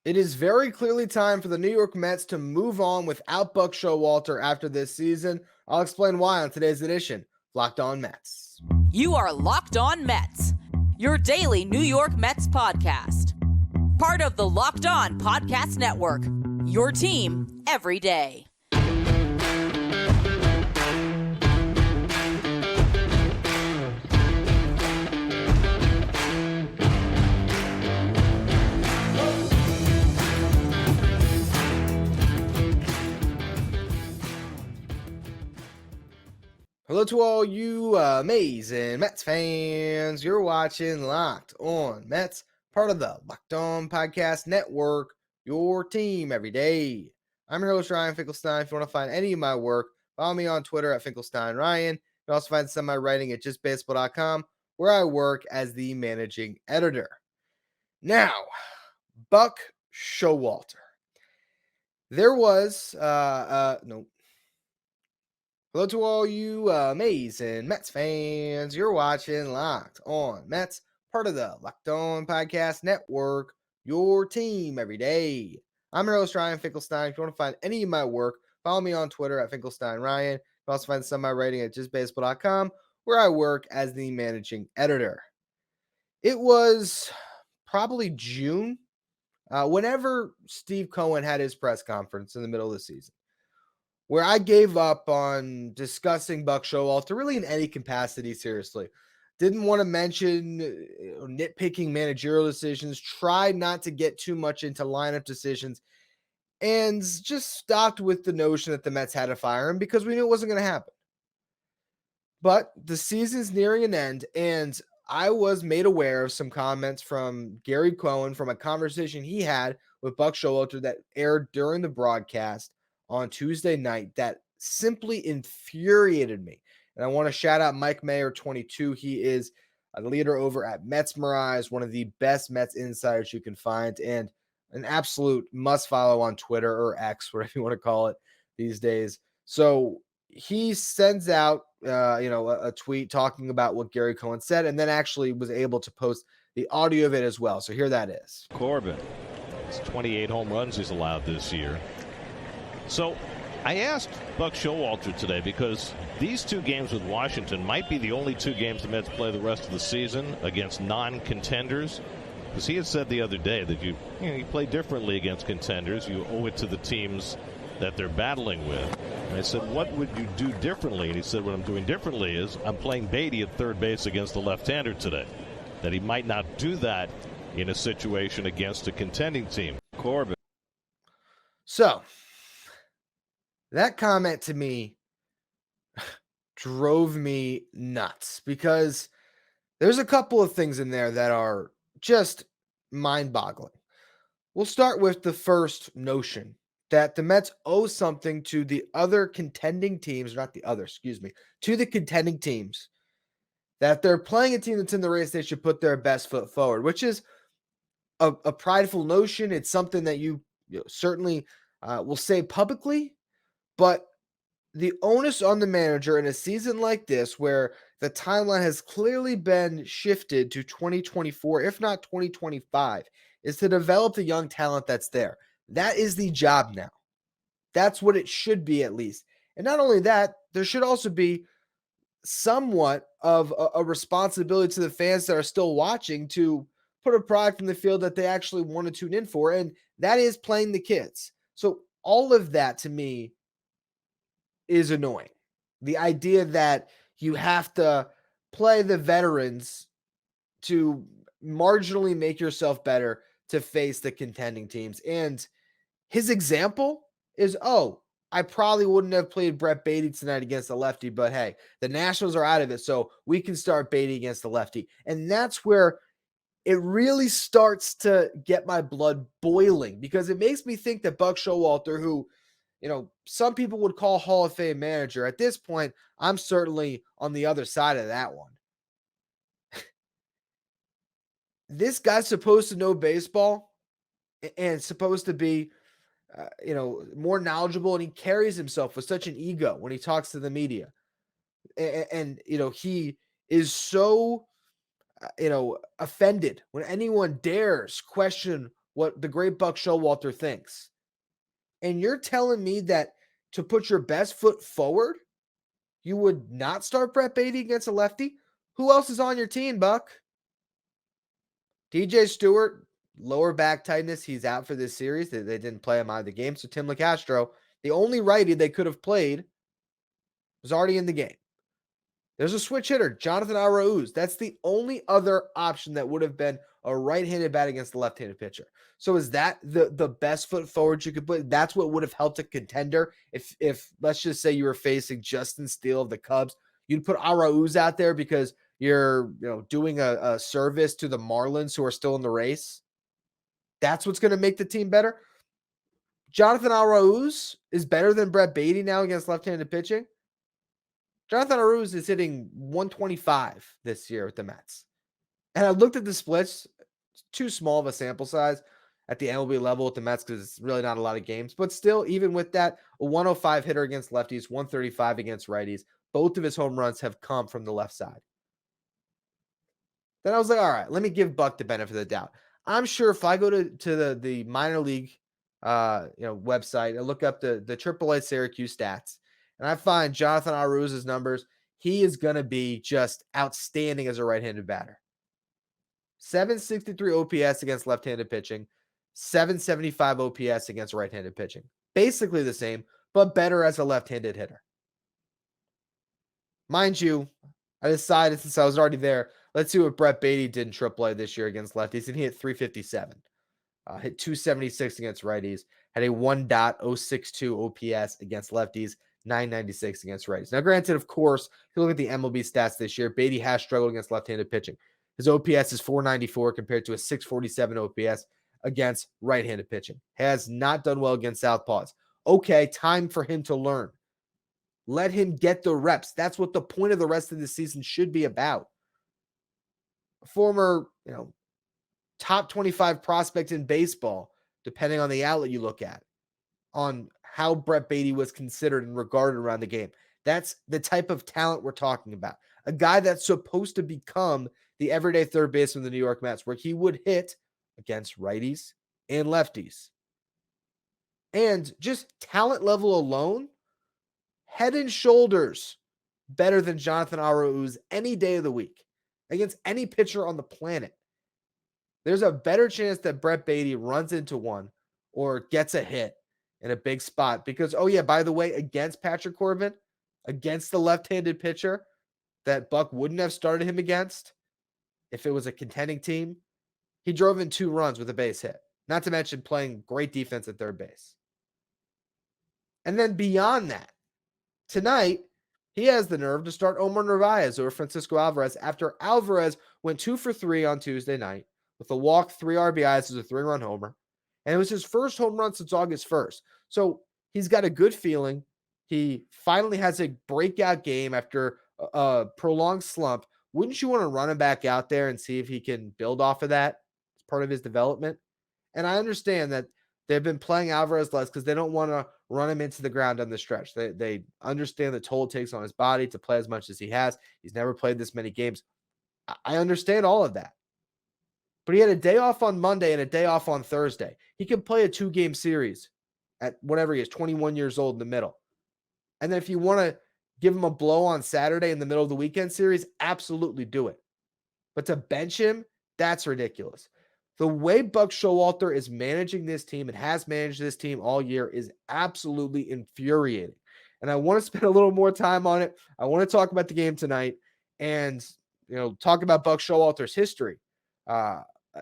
It is very clearly time for the New York Mets to move on without Buck Showalter after this season. I'll explain why on today's edition of Locked On Mets. You are Locked On Mets, your daily New York Mets podcast. Part of the Locked On Podcast Network, your team every day. Hello to all you amazing Mets fans. You're watching Locked On Mets, part of the Locked On Podcast Network, your team every day. I'm your host, Ryan Finkelstein. If you want to find any of my work, follow me on Twitter at Finkelstein Ryan. You can also find some of my writing at justbaseball.com, where I work as the managing editor. Now, Buck Showalter. There was, Hello to all you amazing Mets fans. You're watching Locked On Mets, part of the Locked On Podcast Network, your team every day. I'm your host, Ryan Finkelstein. If you want to find any of my work, follow me on Twitter at Finkelstein Ryan. You can also find some of my writing at justbaseball.com, where I work as the managing editor. It was probably June, whenever Steve Cohen had his press conference in the middle of the season, where I gave up on discussing Buck Showalter really in any capacity, seriously. Didn't want to mention nitpicking managerial decisions, tried not to get too much into lineup decisions, and just stopped with the notion that the Mets had to fire him because we knew it wasn't going to happen. But the season's nearing an end, and I was made aware of some comments from Gary Cohen from a conversation he had with Buck Showalter that aired during the broadcast on Tuesday night that simply infuriated me. And I want to shout out Mike Mayer 22. He is a leader over at Metsmerize, one of the best Mets insiders you can find, and an absolute must follow on Twitter or X, whatever you want to call it these days. So he sends out a tweet talking about what Gary Cohen said, and then actually was able to post the audio of it as well. So here that is. Corbin, it's 28 home runs he's allowed this year. So I asked Buck Showalter today because these two games with Washington might be the only two games the Mets play the rest of the season against non-contenders. Because he had said the other day that you play differently against contenders. You owe it to the teams that they're battling with. And I said, what would you do differently? And he said, what I'm doing differently is I'm playing Beatty at third base against the left-hander today. That he might not do that in a situation against a contending team. Corbin. So that comment to me drove me nuts because there's a couple of things in there that are just mind-boggling. We'll start with the first notion that the Mets owe something to the other contending teams, to the contending teams, that they're playing a team that's in the race, they should put their best foot forward, which is a prideful notion. It's something that you certainly will say publicly, but the onus on the manager in a season like this, where the timeline has clearly been shifted to 2024, if not 2025, is to develop the young talent that's there. That is the job now. That's what it should be, at least. And not only that, there should also be somewhat of a responsibility to the fans that are still watching to put a product in the field that they actually want to tune in for, and that is playing the kids. So all of that, to me, is annoying. The idea that you have to play the veterans to marginally make yourself better to face the contending teams. And his example is, I probably wouldn't have played Brett Beatty tonight against the lefty, but hey, the Nationals are out of it, so we can start Beatty against the lefty. And that's where it really starts to get my blood boiling, because it makes me think that Buck Showalter, who, some people would call Hall of Fame manager, at this point, I'm certainly on the other side of that one. This guy's supposed to know baseball and supposed to be, more knowledgeable, and he carries himself with such an ego when he talks to the media. And he is so, offended when anyone dares question what the great Buck Showalter thinks. And you're telling me that to put your best foot forward, you would not start Brett Baty against a lefty? Who else is on your team, Buck? DJ Stewart, lower back tightness. He's out for this series. They didn't play him out of the game. So Tim LeCastro, the only righty they could have played, was already in the game. There's a switch hitter, Jonathan Arauz. That's the only other option that would have been a right-handed bat against the left-handed pitcher. So is that the best foot forward you could put? That's what would have helped a contender. If let's just say you were facing Justin Steele of the Cubs, you'd put Arauz out there because you're doing a service to the Marlins who are still in the race. That's what's going to make the team better. Jonathan Arauz is better than Brett Baty now against left-handed pitching. Jonathan Arauz is hitting 125 this year with the Mets. And I looked at the splits. It's too small of a sample size at the MLB level with the Mets because it's really not a lot of games. But still, even with that, a 105 hitter against lefties, 135 against righties. Both of his home runs have come from the left side. Then I was like, all right, let me give Buck the benefit of the doubt. I'm sure if I go to the minor league website and look up the AAA Syracuse stats, and I find Jonathan Arauz's numbers, he is going to be just outstanding as a right-handed batter. 763 OPS against left-handed pitching, 775 OPS against right-handed pitching. Basically the same, but better as a left-handed hitter. Mind you, I decided since I was already there, let's see what Brett Baty did in AAA this year against lefties, and he hit 357. Hit 276 against righties, had a 1.062 OPS against lefties, 996 against righties. Now, granted, of course, if you look at the MLB stats this year, Baty has struggled against left-handed pitching. His OPS is 494 compared to a 647 OPS against right-handed pitching. Has not done well against southpaws. Okay, time for him to learn. Let him get the reps. That's what the point of the rest of the season should be about. A former, top 25 prospect in baseball, depending on the outlet you look at, on how Brett Baty was considered and regarded around the game. That's the type of talent we're talking about. A guy that's supposed to become the everyday third baseman of the New York Mets, where he would hit against righties and lefties. And just talent level alone, head and shoulders better than Jonathan Arauz any day of the week against any pitcher on the planet. There's a better chance that Brett Baty runs into one or gets a hit in a big spot because, oh yeah, by the way, against Patrick Corbin, against the left-handed pitcher that Buck wouldn't have started him against if it was a contending team, he drove in 2 runs with a base hit, not to mention playing great defense at third base. And then beyond that, tonight, he has the nerve to start Omar Narvaez over Francisco Alvarez after Alvarez went 2 for 3 on Tuesday night with a walk, 3 RBIs as a 3-run homer. And it was his first home run since August 1st. So he's got a good feeling. He finally has a breakout game after a prolonged slump. Wouldn't you want to run him back out there and see if he can build off of that as part of his development? And I understand that they've been playing Alvarez less because they don't want to run him into the ground on the stretch. They understand the toll it takes on his body to play as much as he has. He's never played this many games. I understand all of that. But he had a day off on Monday and a day off on Thursday. He can play a 2-game series at whatever he is, 21 years old in the middle. And then if you want to give him a blow on Saturday in the middle of the weekend series, absolutely do it. But to bench him, that's ridiculous. The way Buck Showalter is managing this team and has managed this team all year is absolutely infuriating. And I want to spend a little more time on it. I want to talk about the game tonight and talk about Buck Showalter's history.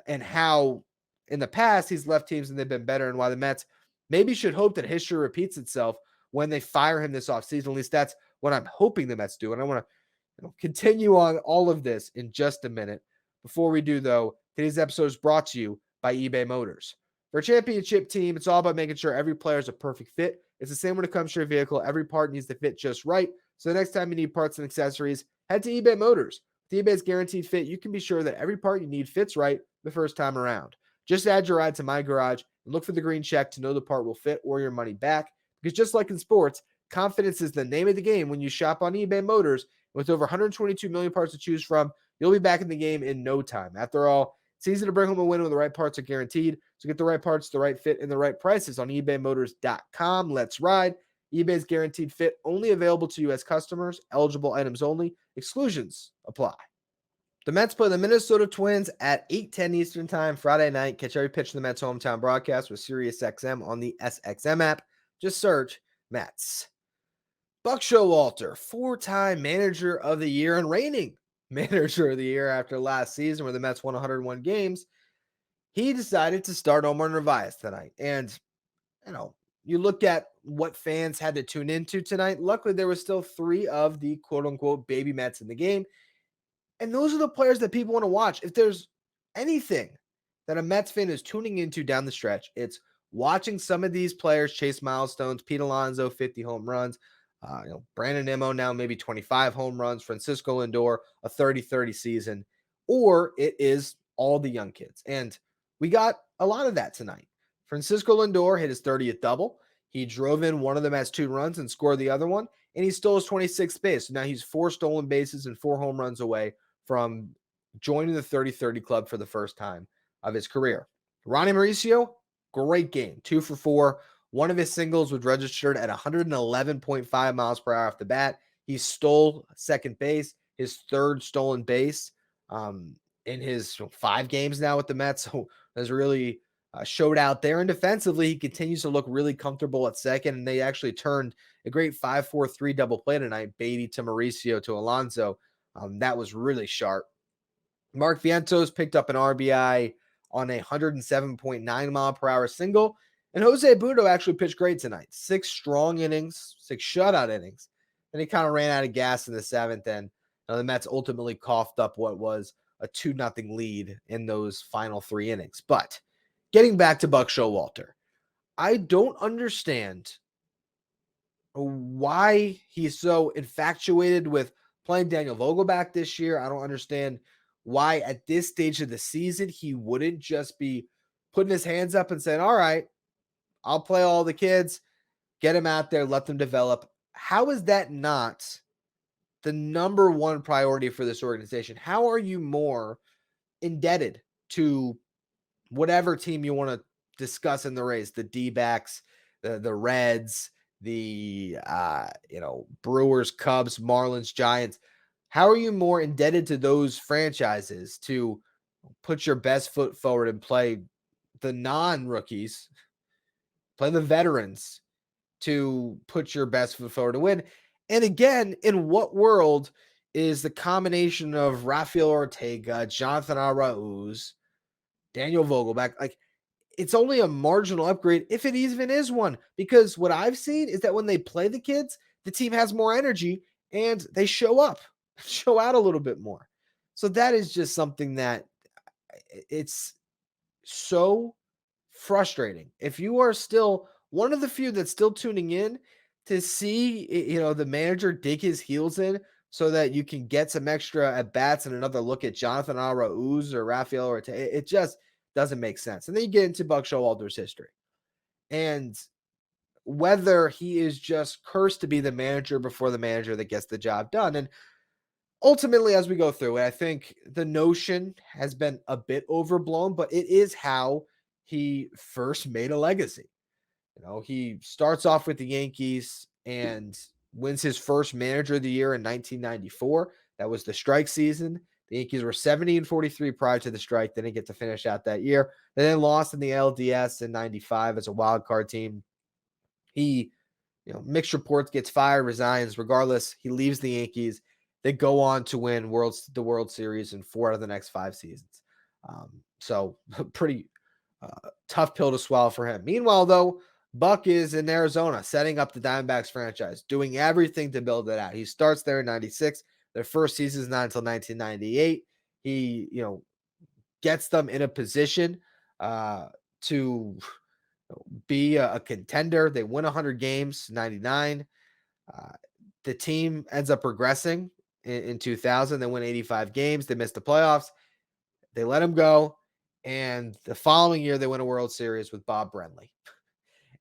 And how in the past he's left teams and they've been better, and why the Mets maybe should hope that history repeats itself when they fire him this offseason. At least that's what I'm hoping the Mets do. And I want to continue on all of this in just a minute. Before we do, though, today's episode is brought to you by eBay Motors. For a championship team, it's all about making sure every player is a perfect fit. It's the same when it comes to your vehicle. Every part needs to fit just right. So the next time you need parts and accessories, head to eBay Motors. With eBay's guaranteed fit, you can be sure that every part you need fits right the first time around. Just add your ride to My Garage and look for the green check to know the part will fit or your money back. Because just like in sports, confidence is the name of the game when you shop on eBay Motors. With over 122 million parts to choose from, you'll be back in the game in no time. After all, It's easy to bring home a win when the right parts are guaranteed. So get the right parts, the right fit, and the right prices on ebaymotors.com. Let's ride. eBay's guaranteed fit only available to U.S. customers. Eligible items only. Exclusions apply. The Mets play the Minnesota Twins at 8:10 Eastern Time Friday night. Catch every pitch in the Mets hometown broadcast with SiriusXM on the SXM app. Just search Mets. Buck Showalter, 4-time manager of the year and reigning manager of the year after last season where the Mets won 101 games. He decided to start Omar Narvaez tonight. And, you look at what fans had to tune into tonight. Luckily, there were still 3 of the quote-unquote baby Mets in the game. And those are the players that people want to watch. If there's anything that a Mets fan is tuning into down the stretch, it's watching some of these players chase milestones. Pete Alonso, 50 home runs. Brandon Nimmo now maybe 25 home runs. Francisco Lindor, a 30-30 season. Or it is all the young kids. And we got a lot of that tonight. Francisco Lindor hit his 30th double. He drove in one of them as 2 runs and scored the other one. And he stole his 26th base. So now he's 4 stolen bases and 4 home runs away from joining the 30-30 club for the first time of his career. Ronnie Mauricio, great game. 2 for 4. One of his singles was registered at 111.5 miles per hour off the bat. He stole second base, his 3rd stolen base in his 5 games now with the Mets. So has really showed out there. And defensively, he continues to look really comfortable at second. And they actually turned a great 5-4-3 double play tonight. Beatty to Mauricio to Alonso. That was really sharp. Mark Vientos picked up an RBI on a 107.9 mile per hour single. And Jose Budo actually pitched great tonight. 6 strong innings, 6 shutout innings. And he kind of ran out of gas in the 7th. And the Mets ultimately coughed up what was a 2-0 lead in those final 3 innings. But getting back to Buck Showalter, I don't understand why he's so infatuated with playing Daniel Vogelback this year. I don't understand why at this stage of the season he wouldn't just be putting his hands up and saying, all right, I'll play all the kids, get them out there, let them develop. How is that not the number one priority for this organization? How are you more indebted to whatever team you want to discuss in the race, the D-backs, the Reds, the Brewers, Cubs, Marlins, Giants? How are you more indebted to those franchises to put your best foot forward and play the non-rookies, play the veterans to put your best foot forward to win? And again, in what world is the combination of Rafael Ortega, Jonathan Arauz, Daniel Vogelback, like, it's only a marginal upgrade if it even is one, because what I've seen is that when they play the kids, the team has more energy and they show up, show out a little bit more. So that is just something that it's so frustrating. If you are still one of the few that's still tuning in to see, the manager dig his heels in so that you can get some extra at bats and another look at Jonathan Arauz or Rafael Ortega, it just doesn't make sense. And then you get into Buck Showalter's history and whether he is just cursed to be the manager before the manager that gets the job done. And ultimately, as we go through it, I think the notion has been a bit overblown, but it is how he first made a legacy. He starts off with the Yankees and wins his first manager of the year in 1994. That was the strike season. The Yankees were 70-43 prior to the strike. They didn't get to finish out that year. They then lost in the LDS in 95 as a wild card team. He, mixed reports, gets fired, resigns. Regardless, he leaves the Yankees. They go on to win the World Series in 4 out of the next 5 seasons. So pretty tough pill to swallow for him. Meanwhile, though, Buck is in Arizona, setting up the Diamondbacks franchise, doing everything to build it out. He starts there in 96. Their first season is not until 1998. He, gets them in a position to be a contender. They win 100 games, 99. The team ends up progressing in 2000. They win 85 games. They miss the playoffs. They let him go. And the following year, they win a World Series with Bob Brenly.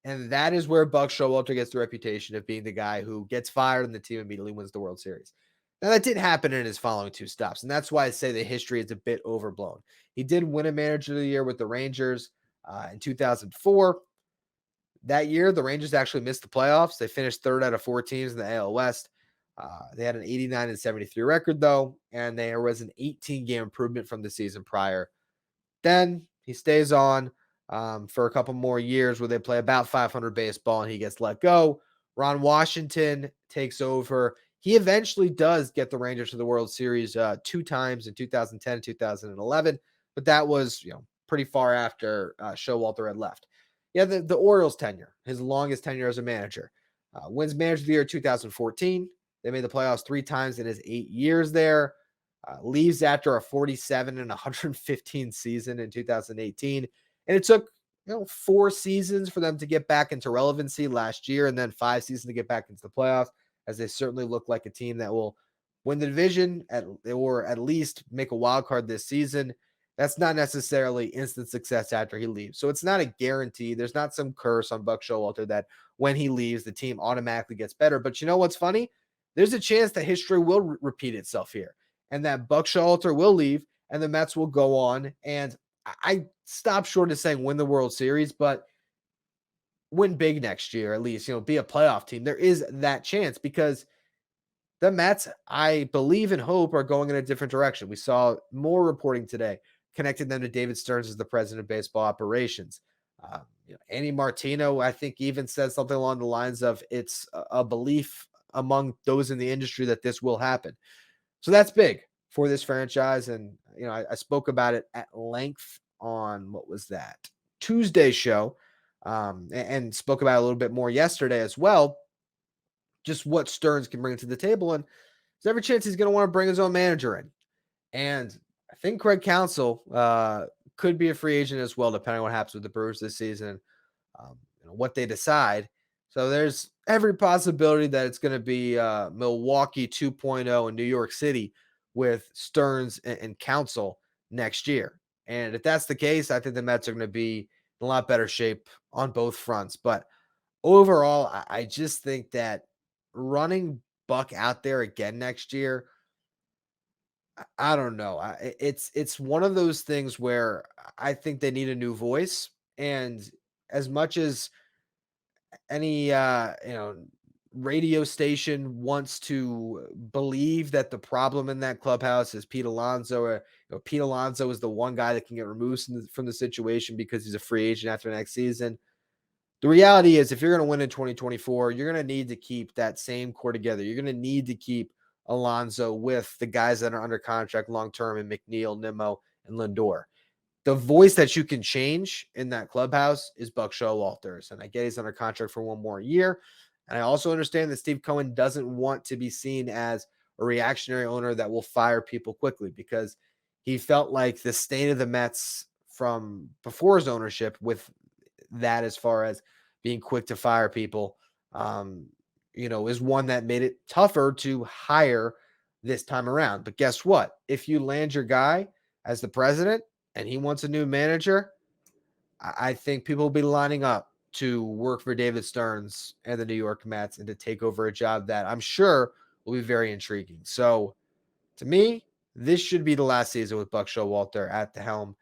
And that is where Buck Showalter gets the reputation of being the guy who gets fired and the team immediately wins the World Series. Now, that didn't happen in his following 2 stops, and that's why I say the history is a bit overblown. He did win a Manager of the Year with the Rangers in 2004. That year, the Rangers actually missed the playoffs. They finished 3rd out of 4 teams in the AL West. They had an 89-73 record, though, and there was an 18-game improvement from the season prior. Then he stays on for a couple more years where they play about 500 baseball and he gets let go. Ron Washington takes over. He eventually does get the Rangers to the World Series 2 times in 2010 and 2011, but that was pretty far after Showalter had left. Yeah, the Orioles tenure, his longest tenure as a manager. Wins Manager of the Year 2014. They made the playoffs 3 times in his 8 years there. Leaves after a 47 and 115 season in 2018. And it took 4 seasons for them to get back into relevancy last year, and then 5 seasons to get back into the playoffs, as they certainly look like a team that will win the division or at least make a wild card this season. That's not necessarily instant success after he leaves. So it's not a guarantee. There's not some curse on Buck Showalter that when he leaves, the team automatically gets better. But you know what's funny? There's a chance that history will repeat itself here, and that Buck Showalter will leave and the Mets will go on. And I stop short of saying win the World Series, but win big next year, at least, be a playoff team. There is that chance because the Mets, I believe and hope, are going in a different direction. We saw more reporting today connecting them to David Stearns as the president of baseball operations. Andy Martino, I think, even said something along the lines of it's a belief among those in the industry that this will happen. So that's big for this franchise. And, I spoke about it at length on, what was that, Tuesday show, and spoke about it a little bit more yesterday as well, just what Stearns can bring to the table. And there's every chance he's going to want to bring his own manager in. And I think Craig Counsell could be a free agent as well, depending on what happens with the Brewers this season, what they decide. So there's every possibility that it's going to be Milwaukee 2.0 in New York City with Stearns and Counsell next year. And if that's the case, I think the Mets are going to be in a lot better shape on both fronts. But overall, I just think that running Buck out there again next year, I don't know. It's one of those things where I think they need a new voice. And as much as any radio station wants to believe that the problem in that clubhouse is Pete Alonso, Pete Alonso is the one guy that can get removed from the situation because he's a free agent after next season. The reality is, if you're going to win in 2024, you're going to need to keep that same core together. You're going to need to keep Alonso with the guys that are under contract long-term in McNeil, Nimmo, and Lindor. The voice that you can change in that clubhouse is Buck Showalter. And I get he's under contract for 1 more year. And I also understand that Steve Cohen doesn't want to be seen as a reactionary owner that will fire people quickly, because he felt like the state of the Mets from before his ownership with that, as far as being quick to fire people, is one that made it tougher to hire this time around. But guess what? If you land your guy as the president and he wants a new manager, I think people will be lining up to work for David Stearns and the New York Mets and to take over a job that I'm sure will be very intriguing. So to me, this should be the last season with Buck Showalter at the helm.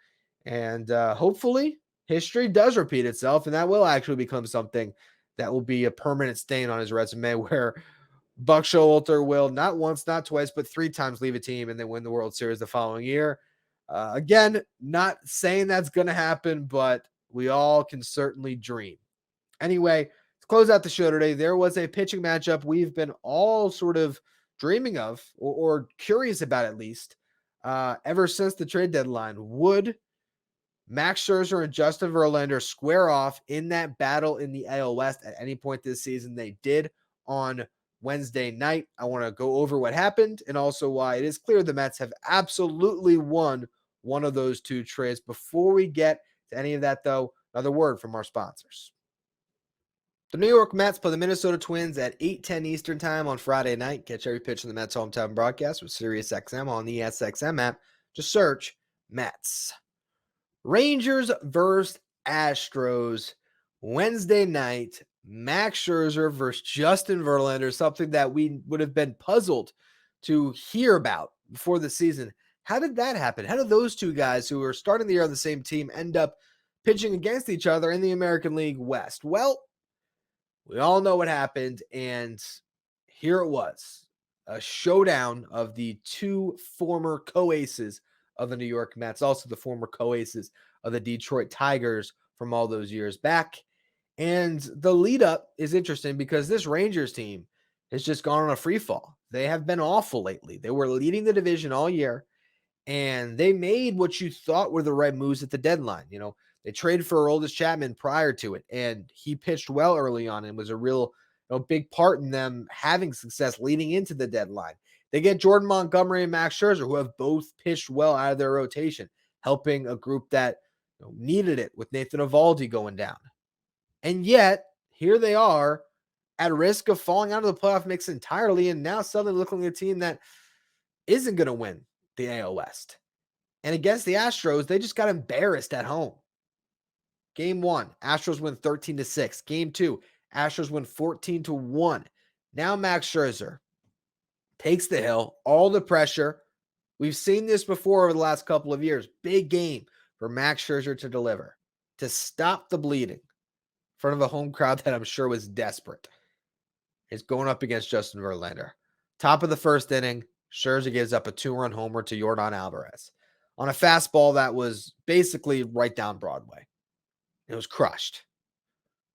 And hopefully history does repeat itself, and that will actually become something that will be a permanent stain on his resume, where Buck Showalter will not once, not twice, but 3 times leave a team and then win the World Series the following year. Again, not saying that's going to happen, but we all can certainly dream. Anyway, to close out the show today, there was a pitching matchup we've been all sort of dreaming of, or curious about at least, ever since the trade deadline. Would Max Scherzer and Justin Verlander square off in that battle in the AL West at any point this season? They did on Wednesday night. I want to go over what happened and also why it is clear the Mets have absolutely won one of those 2 trades. Before we get to any of that, though, another word from our sponsors. The New York Mets play the Minnesota Twins at 8:10 Eastern Time on Friday night. Catch every pitch in the Mets hometown broadcast with SiriusXM on the SXM app. Just search Mets. Rangers versus Astros Wednesday night. Max Scherzer versus Justin Verlander, something that we would have been puzzled to hear about before the season. How did that happen? How did those two guys who were starting the year on the same team end up pitching against each other in the American League West? Well, we all know what happened, and here it was, a showdown of the two former co-aces of the New York Mets, also the former co-aces of the Detroit Tigers from all those years back. And the lead up is interesting because this Rangers team has just gone on a free fall. They have been awful lately. They were leading the division all year, and they made what you thought were the right moves at the deadline. They traded for Aroldis Chapman prior to it, and he pitched well early on and was a real big part in them having success leading into the deadline. They get Jordan Montgomery and Max Scherzer, who have both pitched well out of their rotation, helping a group that needed it with Nathan Eovaldi going down. And yet, here they are at risk of falling out of the playoff mix entirely, and now suddenly looking like a team that isn't going to win the AL West. And against the Astros, they just got embarrassed at home. Game 1, Astros win 13-6. Game 2, Astros win 14-1. Now Max Scherzer takes the hill, all the pressure. We've seen this before over the last couple of years. Big game for Max Scherzer to deliver, to stop the bleeding in front of a home crowd that I'm sure was desperate. It's going up against Justin Verlander. Top of the first inning, Scherzer gives up a 2-run homer to Yordan Alvarez on a fastball that was basically right down Broadway. It was crushed.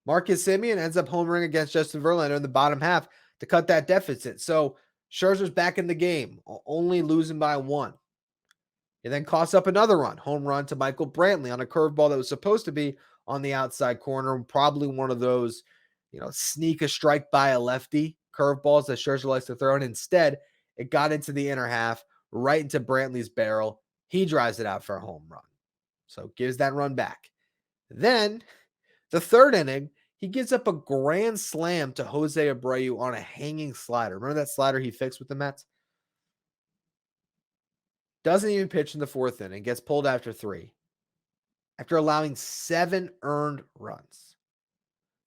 Marcus Semien ends up homering against Justin Verlander in the bottom half to cut that deficit. So Scherzer's back in the game, only losing by 1. He then costs up another run, home run to Michael Brantley on a curveball that was supposed to be on the outside corner, probably one of those, sneak a strike by a lefty curveballs that Scherzer likes to throw. And instead, it got into the inner half, right into Brantley's barrel. He drives it out for a home run. So gives that run back. Then, the third inning, he gives up a grand slam to Jose Abreu on a hanging slider. Remember that slider he fixed with the Mets? Doesn't even pitch in the fourth inning. Gets pulled after 3. After allowing 7 earned runs.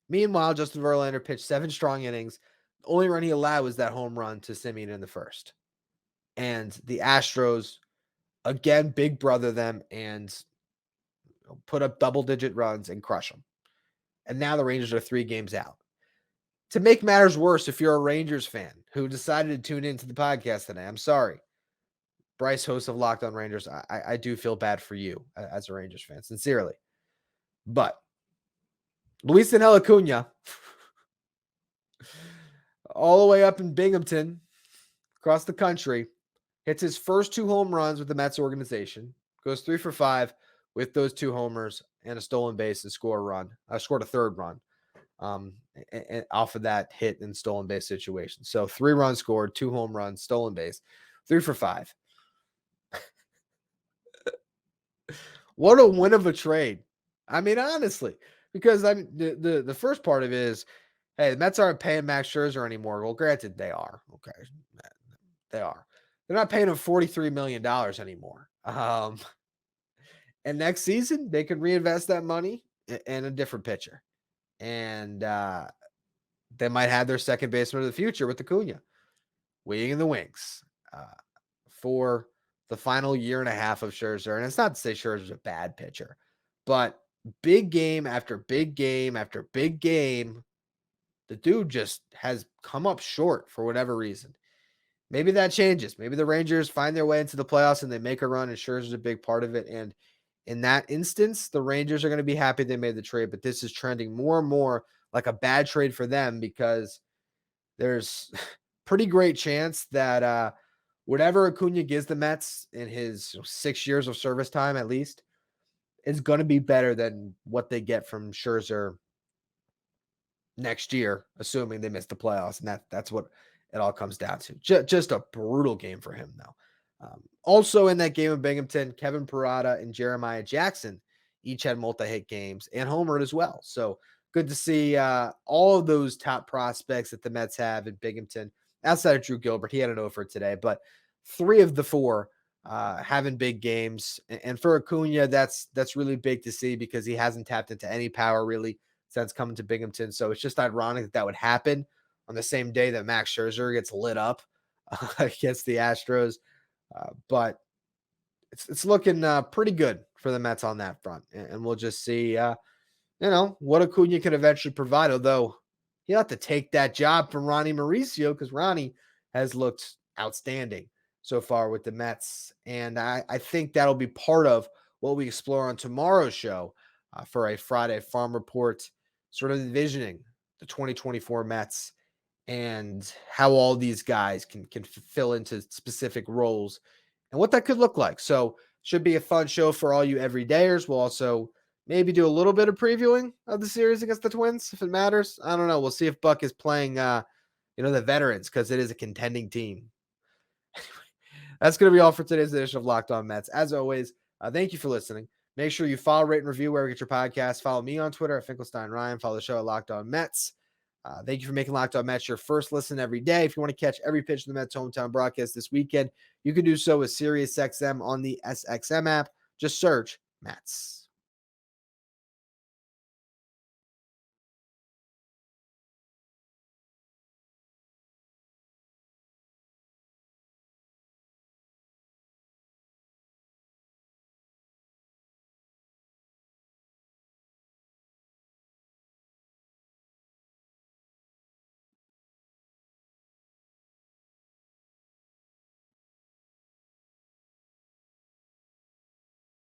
Meanwhile, Justin Verlander pitched 7 strong innings. The only run he allowed was that home run to Semien in the first. And the Astros, again, big brother them and put up double-digit runs and crush them. And now the Rangers are 3 games out. To make matters worse, if you're a Rangers fan who decided to tune into the podcast today, I'm sorry. Bryce, host of Locked On Rangers, I do feel bad for you as a Rangers fan, sincerely. But Luisangel Acuna, all the way up in Binghamton, across the country, hits his first 2 home runs with the Mets organization, goes 3 for 5 with those 2 homers and a stolen base and scored a third run and off of that hit and stolen base situation. So 3 runs scored, 2 home runs, stolen base, 3 for 5. What a win of a trade. I mean, honestly, because the first part of it is, hey, the Mets aren't paying Max Scherzer anymore. Well, granted, they are. Okay. They are. They're not paying him $43 million anymore. And next season, they can reinvest that money in a different pitcher. And they might have their second baseman of the future with Acuna waiting in the wings for the final year and a half of Scherzer. And it's not to say Scherzer's a bad pitcher, but big game after big game after big game, the dude just has come up short for whatever reason. Maybe that changes. Maybe the Rangers find their way into the playoffs and they make a run and Scherzer's a big part of it. And in that instance, the Rangers are going to be happy they made the trade, but this is trending more and more like a bad trade for them because there's pretty great chance that whatever Acuna gives the Mets in his 6 years of service time, at least, is going to be better than what they get from Scherzer next year, assuming they miss the playoffs. And that's what it all comes down to. Just a brutal game for him, though. Also in that game of Binghamton, Kevin Parada and Jeremiah Jackson each had multi-hit games and homered as well. So good to see all of those top prospects that the Mets have in Binghamton. Outside of Drew Gilbert, he had an offer today, but 3 of the 4 having big games. And for Acuna, that's really big to see because he hasn't tapped into any power really since coming to Binghamton. So it's just ironic that would happen on the same day that Max Scherzer gets lit up against the Astros. But it's looking pretty good for the Mets on that front. And we'll just see, what Acuna can eventually provide. Although he'll have to take that job from Ronnie Mauricio because Ronnie has looked outstanding so far with the Mets. And I think that'll be part of what we explore on tomorrow's show for a Friday Farm Report, sort of envisioning the 2024 Mets and how all these guys can fill into specific roles and what that could look like. So should be a fun show for all you everydayers. We'll also maybe do a little bit of previewing of the series against the Twins if it matters. I don't know. We'll see if Buck is playing, the veterans because it is a contending team. That's going to be all for today's edition of Locked On Mets. As always, thank you for listening. Make sure you follow, rate, and review wherever you get your podcast. Follow me on Twitter at Finkelstein Ryan. Follow the show at Locked On Mets. Thank you for making Locked On Mets your first listen every day. If you want to catch every pitch of the Mets hometown broadcast this weekend, you can do so with SiriusXM on the SXM app. Just search Mets.